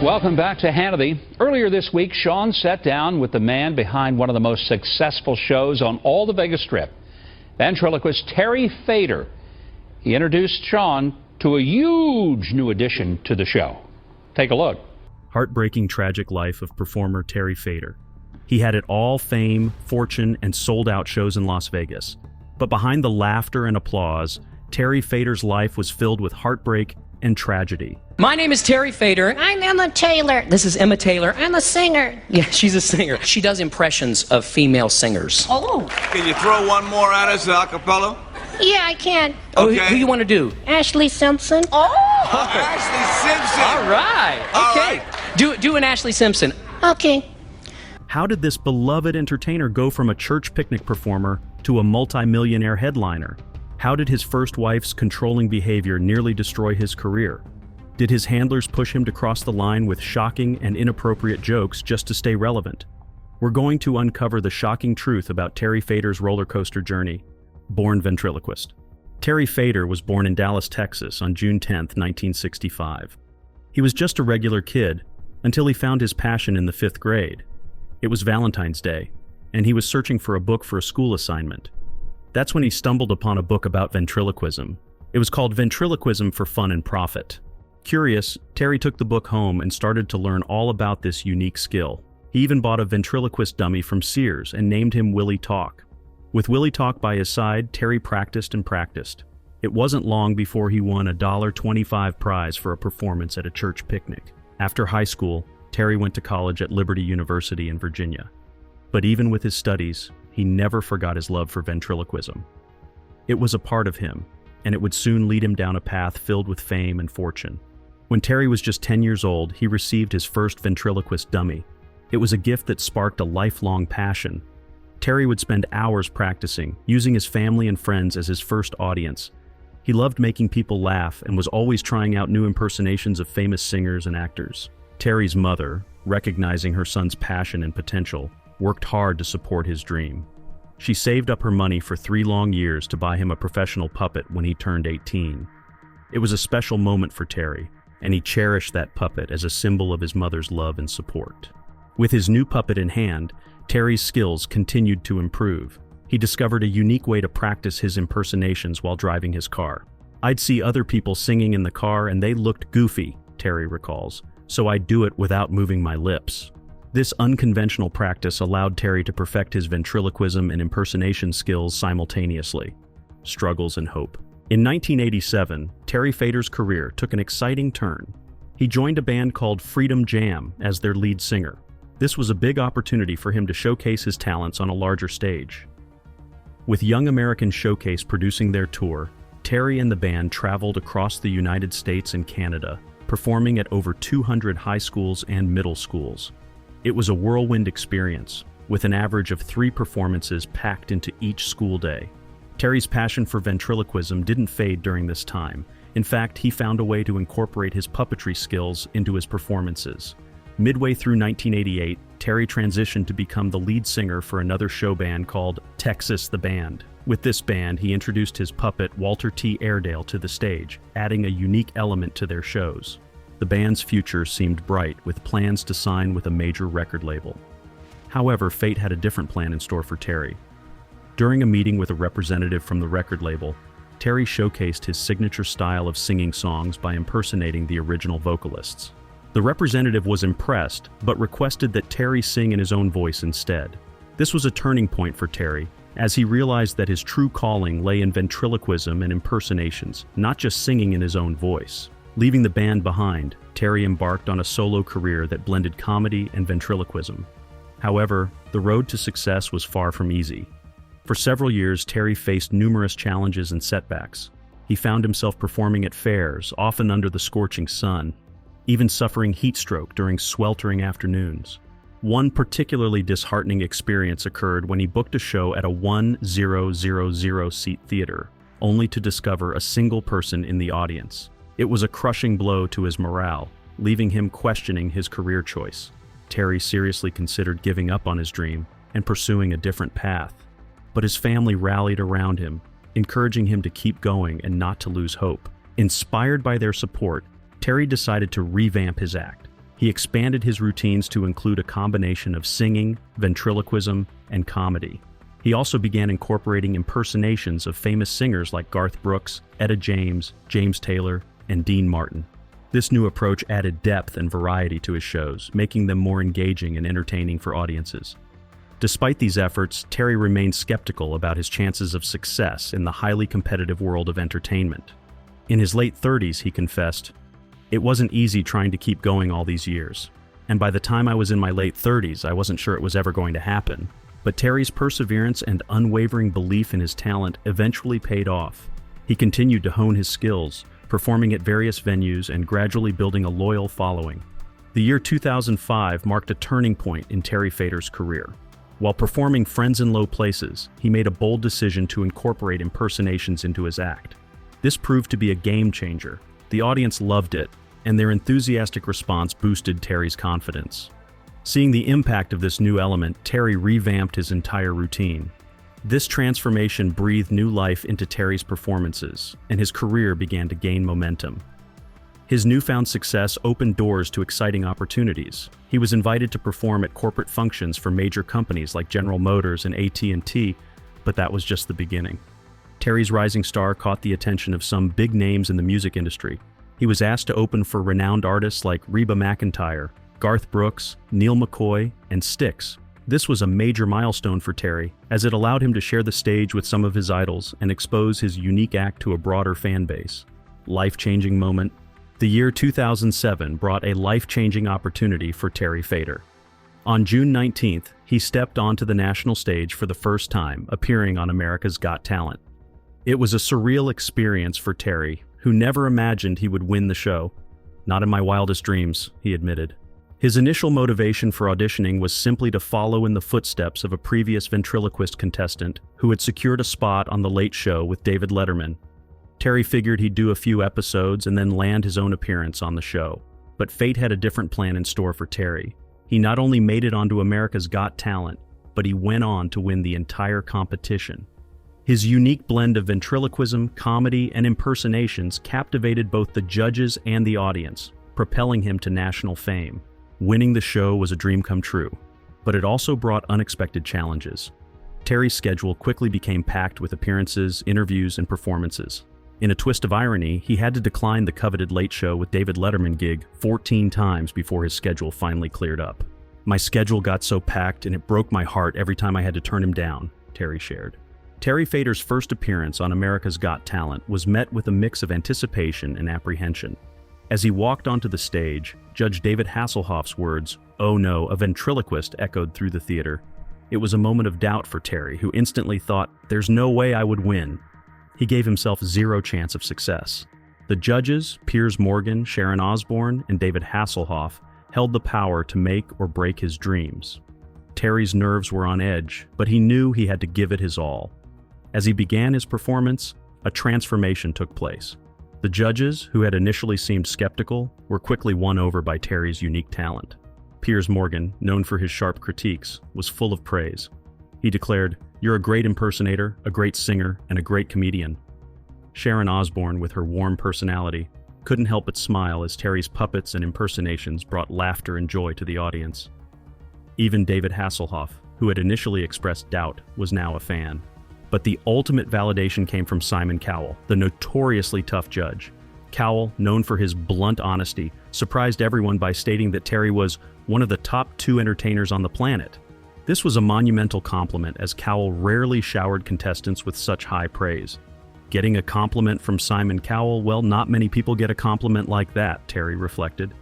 Welcome back to Hannity. Earlier this week, Sean sat down with the man behind one of the most successful shows on all the Vegas Strip, ventriloquist Terry Fator. He introduced Sean to a huge new addition to the show. Take a look. Heartbreaking, tragic life of performer Terry Fator. He had it all: fame, fortune, and sold-out shows in Las Vegas. But behind the laughter and applause, Terry Fator's life was filled with heartbreak and tragedy. My name is Terry Fator. I'm Emma Taylor. This is Emma Taylor. I'm a singer. Yeah, she's a singer. She does impressions of female singers. Oh. Can you throw one more at us, a cappella? Yeah, I can. Oh, Okay. who you want to do? Ashley Simpson. Ashley Simpson. All right. All Okay. right. Do an Ashley Simpson. Okay. How did this beloved entertainer go from a church picnic performer to a multi-millionaire headliner? How did his first wife's controlling behavior nearly destroy his career? Did his handlers push him to cross the line with shocking and inappropriate jokes just to stay relevant? We're going to uncover the shocking truth about Terry Fator's roller coaster journey. Born ventriloquist. Terry Fator was born in Dallas, Texas on June 10, 1965. He was just a regular kid until he found his passion in the 5th grade. It was Valentine's Day, and he was searching for a book for a school assignment. That's when he stumbled upon a book about ventriloquism. It was called Ventriloquism for Fun and Profit. Curious, Terry took the book home and started to learn all about this unique skill. He even bought a ventriloquist dummy from Sears and named him Willie Talk. With Willie Talk by his side, Terry practiced and practiced. It wasn't long before he won a $25 prize for a performance at a church picnic. After high school, Terry went to college at Liberty University in Virginia. But even with his studies, he never forgot his love for ventriloquism. It was a part of him, and it would soon lead him down a path filled with fame and fortune. When Terry was just 10 years old, he received his first ventriloquist dummy. It was a gift that sparked a lifelong passion. Terry would spend hours practicing, using his family and friends as his first audience. He loved making people laugh and was always trying out new impersonations of famous singers and actors. Terry's mother, recognizing her son's passion and potential, worked hard to support his dream. She saved up her money for 3 long years to buy him a professional puppet when he turned 18. It was a special moment for Terry, and he cherished that puppet as a symbol of his mother's love and support. With his new puppet in hand, Terry's skills continued to improve. He discovered a unique way to practice his impersonations while driving his car. "I'd see other people singing in the car and they looked goofy," Terry recalls, "so I'd do it without moving my lips." This unconventional practice allowed Terry to perfect his ventriloquism and impersonation skills simultaneously. Struggles and hope. In 1987, Terry Fator's career took an exciting turn. He joined a band called Freedom Jam as their lead singer. This was a big opportunity for him to showcase his talents on a larger stage. With Young American Showcase producing their tour, Terry and the band traveled across the United States and Canada, performing at over 200 high schools and middle schools. It was a whirlwind experience, with an average of 3 performances packed into each school day. Terry's passion for ventriloquism didn't fade during this time. In fact, he found a way to incorporate his puppetry skills into his performances. Midway through 1988, Terry transitioned to become the lead singer for another show band called Texas the Band. With this band, he introduced his puppet Walter T. Airedale to the stage, adding a unique element to their shows. The band's future seemed bright, with plans to sign with a major record label. However, fate had a different plan in store for Terry. During a meeting with a representative from the record label, Terry showcased his signature style of singing songs by impersonating the original vocalists. The representative was impressed, but requested that Terry sing in his own voice instead. This was a turning point for Terry, as he realized that his true calling lay in ventriloquism and impersonations, not just singing in his own voice. Leaving the band behind, Terry embarked on a solo career that blended comedy and ventriloquism. However, the road to success was far from easy. For several years, Terry faced numerous challenges and setbacks. He found himself performing at fairs, often under the scorching sun, even suffering heat stroke during sweltering afternoons. One particularly disheartening experience occurred when he booked a show at a 1,000-seat theater, only to discover a single person in the audience. It was a crushing blow to his morale, leaving him questioning his career choice. Terry seriously considered giving up on his dream and pursuing a different path. But his family rallied around him, encouraging him to keep going and not to lose hope. Inspired by their support, Terry decided to revamp his act. He expanded his routines to include a combination of singing, ventriloquism, and comedy. He also began incorporating impersonations of famous singers like Garth Brooks, Etta James, James Taylor, and Dean Martin. This new approach added depth and variety to his shows, making them more engaging and entertaining for audiences. Despite these efforts, Terry remained skeptical about his chances of success in the highly competitive world of entertainment. In his late 30s, he confessed, "It wasn't easy trying to keep going all these years. And by the time I was in my late 30s, I wasn't sure it was ever going to happen." But Terry's perseverance and unwavering belief in his talent eventually paid off. He continued to hone his skills, performing at various venues and gradually building a loyal following. The year 2005 marked a turning point in Terry Fator's career. While performing Friends in Low Places, he made a bold decision to incorporate impersonations into his act. This proved to be a game changer. The audience loved it, and their enthusiastic response boosted Terry's confidence. Seeing the impact of this new element, Terry revamped his entire routine. This transformation breathed new life into Terry's performances, and his career began to gain momentum. His newfound success opened doors to exciting opportunities. He was invited to perform at corporate functions for major companies like General Motors and AT&T, but that was just the beginning. Terry's rising star caught the attention of some big names in the music industry. He was asked to open for renowned artists like Reba McEntire, Garth Brooks, Neil McCoy, and Styx. This was a major milestone for Terry, as it allowed him to share the stage with some of his idols and expose his unique act to a broader fan base. Life-changing moment. The year 2007 brought a life-changing opportunity for Terry Fator. On June 19th, he stepped onto the national stage for the first time, appearing on America's Got Talent. It was a surreal experience for Terry, who never imagined he would win the show. "Not in my wildest dreams," he admitted. His initial motivation for auditioning was simply to follow in the footsteps of a previous ventriloquist contestant who had secured a spot on The Late Show with David Letterman. Terry figured he'd do a few episodes and then land his own appearance on the show. But fate had a different plan in store for Terry. He not only made it onto America's Got Talent, but he went on to win the entire competition. His unique blend of ventriloquism, comedy, and impersonations captivated both the judges and the audience, propelling him to national fame. Winning the show was a dream come true, but it also brought unexpected challenges. Terry's schedule quickly became packed with appearances, interviews, and performances. In a twist of irony, he had to decline the coveted Late Show with David Letterman gig 14 times before his schedule finally cleared up. "My schedule got so packed and it broke my heart every time I had to turn him down," Terry shared. Terry Fator's first appearance on America's Got Talent was met with a mix of anticipation and apprehension. As he walked onto the stage, Judge David Hasselhoff's words, "Oh no, a ventriloquist," echoed through the theater. It was a moment of doubt for Terry, who instantly thought, "There's no way I would win." He gave himself zero chance of success. The judges, Piers Morgan, Sharon Osbourne, and David Hasselhoff, held the power to make or break his dreams. Terry's nerves were on edge, but he knew he had to give it his all. As he began his performance, a transformation took place. The judges, who had initially seemed skeptical, were quickly won over by Terry's unique talent. Piers Morgan, known for his sharp critiques, was full of praise. He declared, "You're a great impersonator, a great singer, and a great comedian." Sharon Osbourne, with her warm personality, couldn't help but smile as Terry's puppets and impersonations brought laughter and joy to the audience. Even David Hasselhoff, who had initially expressed doubt, was now a fan. But the ultimate validation came from Simon Cowell, the notoriously tough judge. Cowell, known for his blunt honesty, surprised everyone by stating that Terry was one of the top 2 entertainers on the planet. This was a monumental compliment, as Cowell rarely showered contestants with such high praise. Getting a compliment from Simon Cowell, well, not many people get a compliment like that, Terry reflected.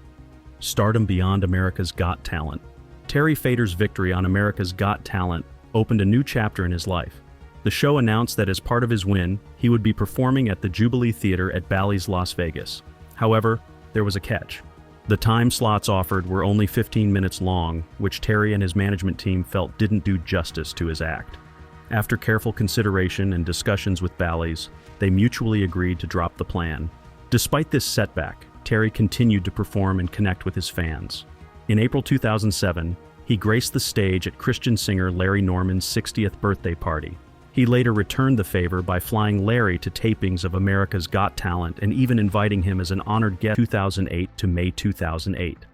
Stardom beyond America's Got Talent. Terry Fator's victory on America's Got Talent opened a new chapter in his life. The show announced that as part of his win, he would be performing at the Jubilee Theater at Bally's Las Vegas. However, there was a catch. The time slots offered were only 15 minutes long, which Terry and his management team felt didn't do justice to his act. After careful consideration and discussions with Bally's, they mutually agreed to drop the plan. Despite this setback, Terry continued to perform and connect with his fans. In April 2007, he graced the stage at Christian singer Larry Norman's 60th birthday party. He later returned the favor by flying Larry to tapings of America's Got Talent and even inviting him as an honored guest 2008 to May 2008.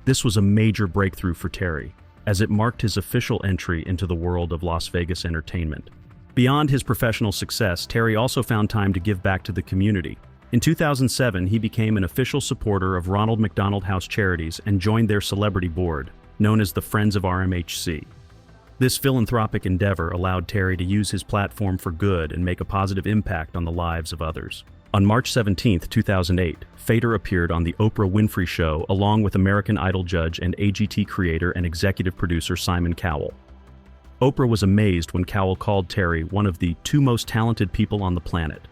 This was a major breakthrough for Terry, as it marked his official entry into the world of Las Vegas entertainment. Beyond his professional success, Terry also found time to give back to the community. In 2007, he became an official supporter of Ronald McDonald House Charities and joined their celebrity board, known as the Friends of RMHC. This philanthropic endeavor allowed Terry to use his platform for good and make a positive impact on the lives of others. On March 17, 2008, Fator appeared on The Oprah Winfrey Show along with American Idol judge and AGT creator and executive producer Simon Cowell. Oprah was amazed when Cowell called Terry one of the two most talented people on the planet.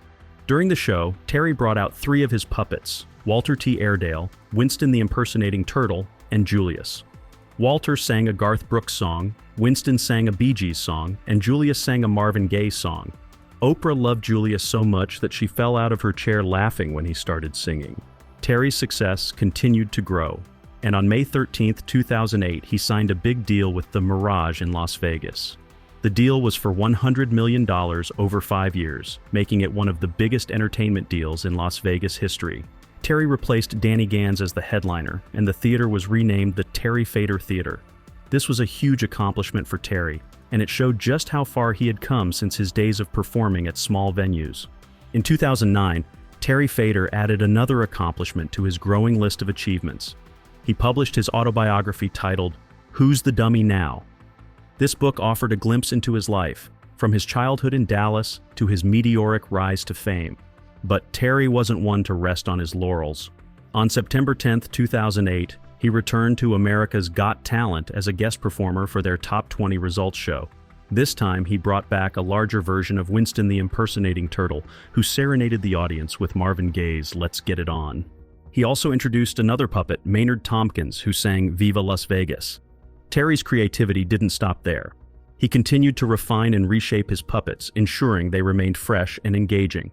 During the show, Terry brought out 3 of his puppets, Walter T. Airedale, Winston the Impersonating Turtle, and Julius. Walter sang a Garth Brooks song, Winston sang a Bee Gees song, and Julius sang a Marvin Gaye song. Oprah loved Julius so much that she fell out of her chair laughing when he started singing. Terry's success continued to grow, and on May 13, 2008, he signed a big deal with the Mirage in Las Vegas. The deal was for $100 million over 5 years, making it one of the biggest entertainment deals in Las Vegas history. Terry replaced Danny Gans as the headliner, and the theater was renamed the Terry Fator Theater. This was a huge accomplishment for Terry, and it showed just how far he had come since his days of performing at small venues. In 2009, Terry Fator added another accomplishment to his growing list of achievements. He published his autobiography titled, Who's the Dummy Now? This book offered a glimpse into his life, from his childhood in Dallas to his meteoric rise to fame. But Terry wasn't one to rest on his laurels. On September 10, 2008, he returned to America's Got Talent as a guest performer for their Top 20 Results show. This time, he brought back a larger version of Winston the Impersonating Turtle, who serenaded the audience with Marvin Gaye's Let's Get It On. He also introduced another puppet, Maynard Tompkins, who sang Viva Las Vegas. Terry's creativity didn't stop there. He continued to refine and reshape his puppets, ensuring they remained fresh and engaging.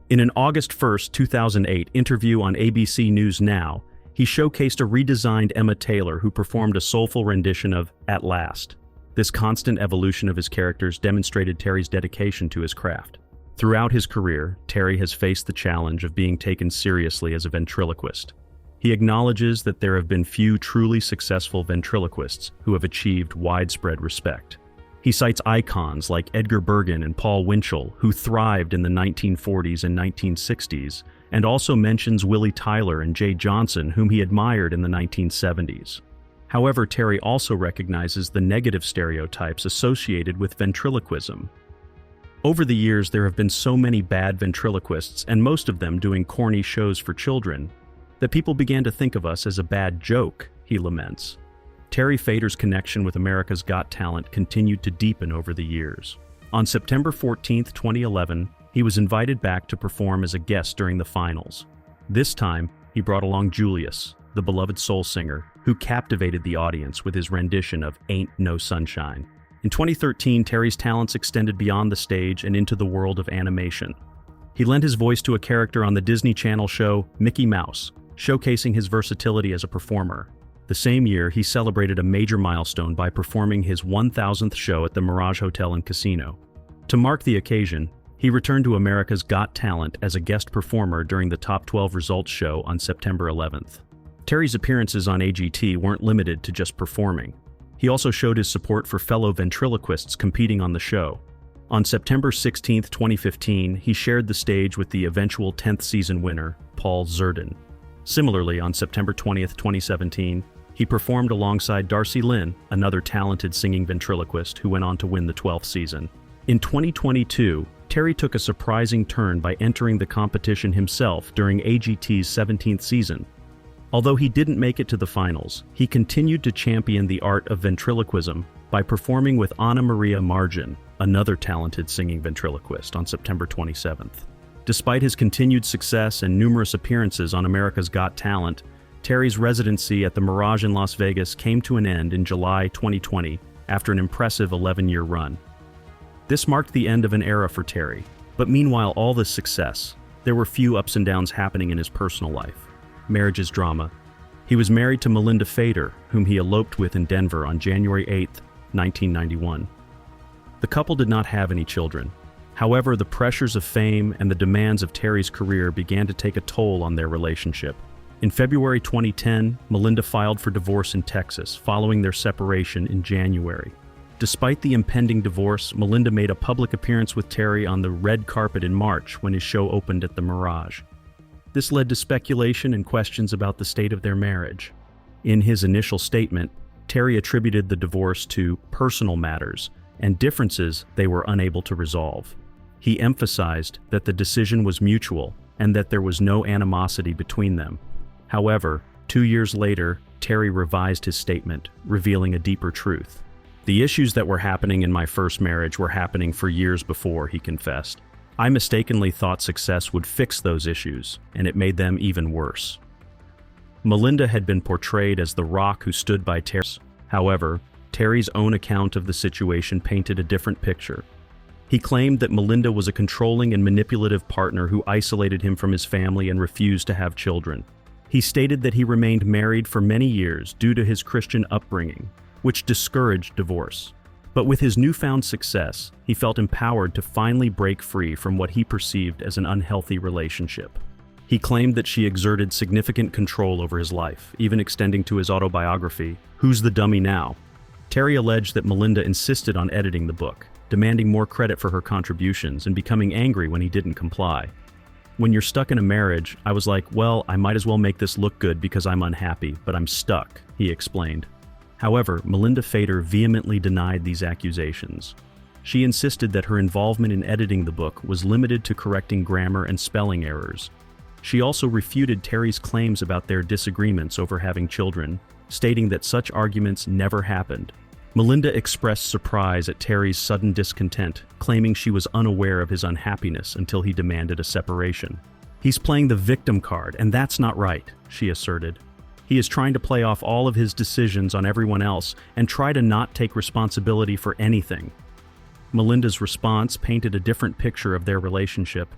In an August 1, 2008 interview on ABC News Now, he showcased a redesigned Emma Taylor who performed a soulful rendition of At Last. This constant evolution of his characters demonstrated Terry's dedication to his craft. Throughout his career, Terry has faced the challenge of being taken seriously as a ventriloquist. He acknowledges that there have been few truly successful ventriloquists who have achieved widespread respect. He cites icons like Edgar Bergen and Paul Winchell, who thrived in the 1940s and 1960s, and also mentions Willie Tyler and Jay Johnson, whom he admired in the 1970s. However, Terry also recognizes the negative stereotypes associated with ventriloquism. Over the years, there have been so many bad ventriloquists, and most of them doing corny shows for children, that people began to think of us as a bad joke, he laments. Terry Fator's connection with America's Got Talent continued to deepen over the years. On September 14, 2011, he was invited back to perform as a guest during the finals. This time, he brought along Julius, the beloved soul singer, who captivated the audience with his rendition of Ain't No Sunshine. In 2013, Terry's talents extended beyond the stage and into the world of animation. He lent his voice to a character on the Disney Channel show Mickey Mouse, showcasing his versatility as a performer. The same year, he celebrated a major milestone by performing his 1,000th show at the Mirage Hotel and Casino. To mark the occasion, he returned to America's Got Talent as a guest performer during the Top 12 Results show on September 11th. Terry's appearances on AGT weren't limited to just performing. He also showed his support for fellow ventriloquists competing on the show. On September 16, 2015, he shared the stage with the eventual 10th season winner, Paul Zerdin. Similarly, on September 20, 2017, he performed alongside Darcy Lynn, another talented singing ventriloquist who went on to win the 12th season. In 2022, Terry took a surprising turn by entering the competition himself during AGT's 17th season. Although he didn't make it to the finals, he continued to champion the art of ventriloquism by performing with Anna Maria Margin, another talented singing ventriloquist, on September 27th. Despite his continued success and numerous appearances on America's Got Talent, Terry's residency at the Mirage in Las Vegas came to an end in July 2020 after an impressive 11-year run. This marked the end of an era for Terry, but meanwhile all this success, there were few ups and downs happening in his personal life. Marriage is drama. He was married to Melinda Fator, whom he eloped with in Denver on January 8, 1991. The couple did not have any children. However, the pressures of fame and the demands of Terry's career began to take a toll on their relationship. In February 2010, Melinda filed for divorce in Texas following their separation in January. Despite the impending divorce, Melinda made a public appearance with Terry on the red carpet in March when his show opened at the Mirage. This led to speculation and questions about the state of their marriage. In his initial statement, Terry attributed the divorce to personal matters and differences they were unable to resolve. He emphasized that the decision was mutual and that there was no animosity between them. However, 2 years later, Terry revised his statement, revealing a deeper truth. The issues that were happening in my first marriage were happening for years before, he confessed. I mistakenly thought success would fix those issues, and it made them even worse. Melinda had been portrayed as the rock who stood by Terry. However, Terry's own account of the situation painted a different picture. He claimed that Melinda was a controlling and manipulative partner who isolated him from his family and refused to have children. He stated that he remained married for many years due to his Christian upbringing, which discouraged divorce. But with his newfound success, he felt empowered to finally break free from what he perceived as an unhealthy relationship. He claimed that she exerted significant control over his life, even extending to his autobiography, Who's the Dummy Now? Terry alleged that Melinda insisted on editing the book, demanding more credit for her contributions and becoming angry when he didn't comply. When you're stuck in a marriage, I was like, well, I might as well make this look good because I'm unhappy, but I'm stuck, he explained. However, Melinda Fator vehemently denied these accusations. She insisted that her involvement in editing the book was limited to correcting grammar and spelling errors. She also refuted Terry's claims about their disagreements over having children, stating that such arguments never happened. Melinda expressed surprise at Terry's sudden discontent, claiming she was unaware of his unhappiness until he demanded a separation. He's playing the victim card, and that's not right, she asserted. He is trying to play off all of his decisions on everyone else and try to not take responsibility for anything. Melinda's response painted a different picture of their relationship.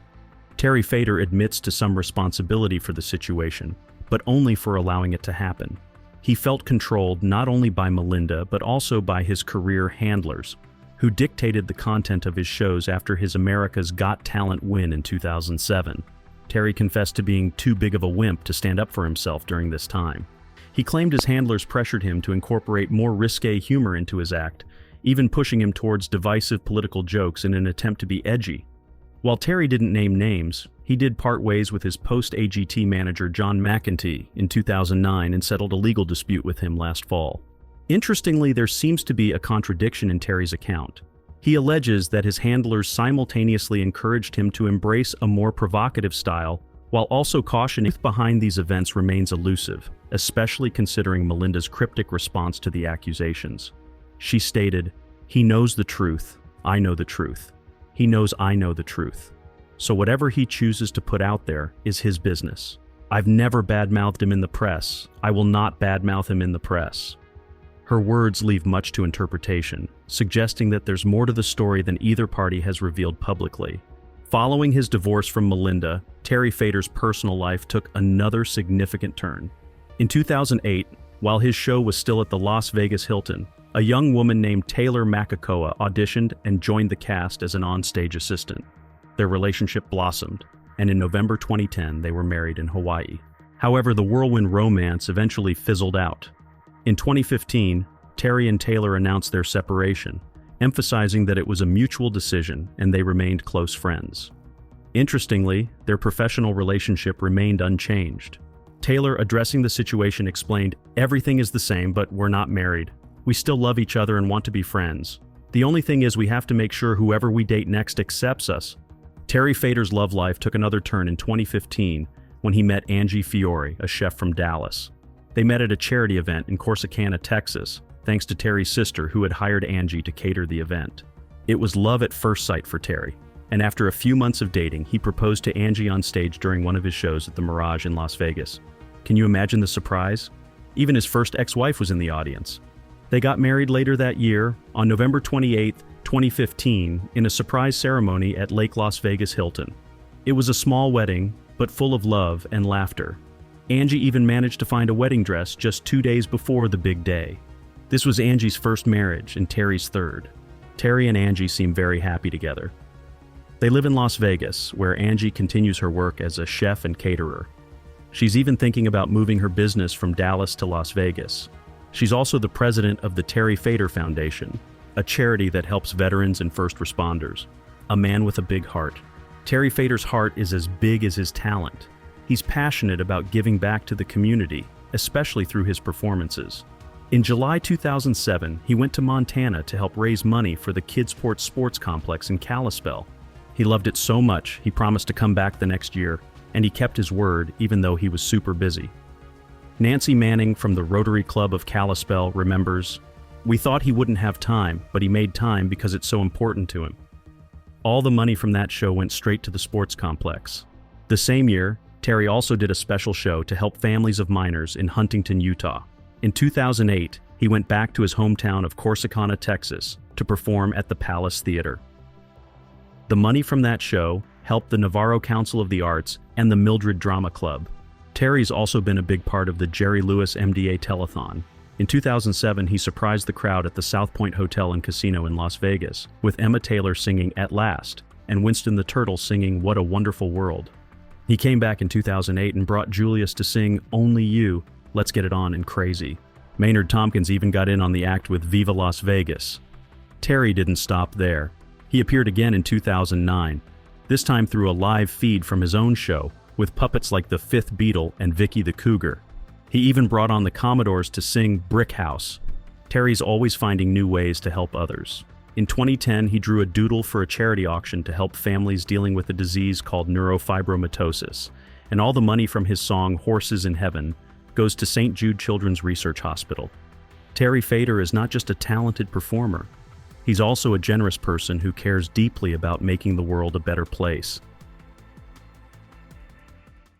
Terry Fator admits to some responsibility for the situation, but only for allowing it to happen. He felt controlled not only by Melinda but also by his career handlers, who dictated the content of his shows after his America's Got Talent win in 2007. Terry confessed to being too big of a wimp to stand up for himself during this time. He claimed his handlers pressured him to incorporate more risque humor into his act, even pushing him towards divisive political jokes in an attempt to be edgy. While Terry didn't name names, he did part ways with his post-AGT manager John McEntee in 2009 and settled a legal dispute with him last fall. Interestingly, there seems to be a contradiction in Terry's account. He alleges that his handlers simultaneously encouraged him to embrace a more provocative style, while also cautioning behind these events remains elusive, especially considering Melinda's cryptic response to the accusations. She stated, "He knows the truth. I know the truth. He knows I know the truth. So whatever he chooses to put out there is his business. I've never badmouthed him in the press. I will not badmouth him in the press." Her words leave much to interpretation, suggesting that there's more to the story than either party has revealed publicly. Following his divorce from Melinda, Terry Fator's personal life took another significant turn. In 2008, while his show was still at the Las Vegas Hilton, a young woman named Taylor Makakoa auditioned and joined the cast as an onstage assistant. Their relationship blossomed, and in November 2010 they were married in Hawaii. However, the whirlwind romance eventually fizzled out. In 2015, Terry and Taylor announced their separation, emphasizing that it was a mutual decision and they remained close friends. Interestingly, their professional relationship remained unchanged. Taylor, addressing the situation, explained, "Everything is the same, but we're not married. We still love each other and want to be friends. The only thing is we have to make sure whoever we date next accepts us." Terry Fator's love life took another turn in 2015 when he met Angie Fiore, a chef from Dallas. They met at a charity event in Corsicana, Texas, thanks to Terry's sister who had hired Angie to cater the event. It was love at first sight for Terry, and after a few months of dating, he proposed to Angie on stage during one of his shows at the Mirage in Las Vegas. Can you imagine the surprise? Even his first ex-wife was in the audience. They got married later that year, on November 28, 2015, in a surprise ceremony at Lake Las Vegas Hilton. It was a small wedding, but full of love and laughter. Angie even managed to find a wedding dress just 2 days before the big day. This was Angie's first marriage and Terry's third. Terry and Angie seem very happy together. They live in Las Vegas, where Angie continues her work as a chef and caterer. She's even thinking about moving her business from Dallas to Las Vegas. She's also the president of the Terry Fator Foundation, a charity that helps veterans and first responders. A man with a big heart. Terry Fator's heart is as big as his talent. He's passionate about giving back to the community, especially through his performances. In July 2007, he went to Montana to help raise money for the Kidsport Sports Complex in Kalispell. He loved it so much, he promised to come back the next year, and he kept his word even though he was super busy. Nancy Manning from the Rotary Club of Kalispell remembers, "We thought he wouldn't have time, but he made time because it's so important to him." All the money from that show went straight to the sports complex. The same year, Terry also did a special show to help families of minors in Huntington, Utah. In 2008, he went back to his hometown of Corsicana, Texas, to perform at the Palace Theater. The money from that show helped the Navarro Council of the Arts and the Mildred Drama Club. Terry's also been a big part of the Jerry Lewis MDA Telethon. In 2007, he surprised the crowd at the South Point Hotel and Casino in Las Vegas, with Emma Taylor singing At Last, and Winston the Turtle singing What a Wonderful World. He came back in 2008 and brought Julius to sing Only You, Let's Get It On, and Crazy. Maynard Tompkins even got in on the act with Viva Las Vegas. Terry didn't stop there. He appeared again in 2009, this time through a live feed from his own show, with puppets like the Fifth Beatle and Vicky the Cougar. He even brought on the Commodores to sing Brick House. Terry's always finding new ways to help others. In 2010, he drew a doodle for a charity auction to help families dealing with a disease called neurofibromatosis, and all the money from his song Horses in Heaven goes to St. Jude Children's Research Hospital. Terry Fator is not just a talented performer. He's also a generous person who cares deeply about making the world a better place.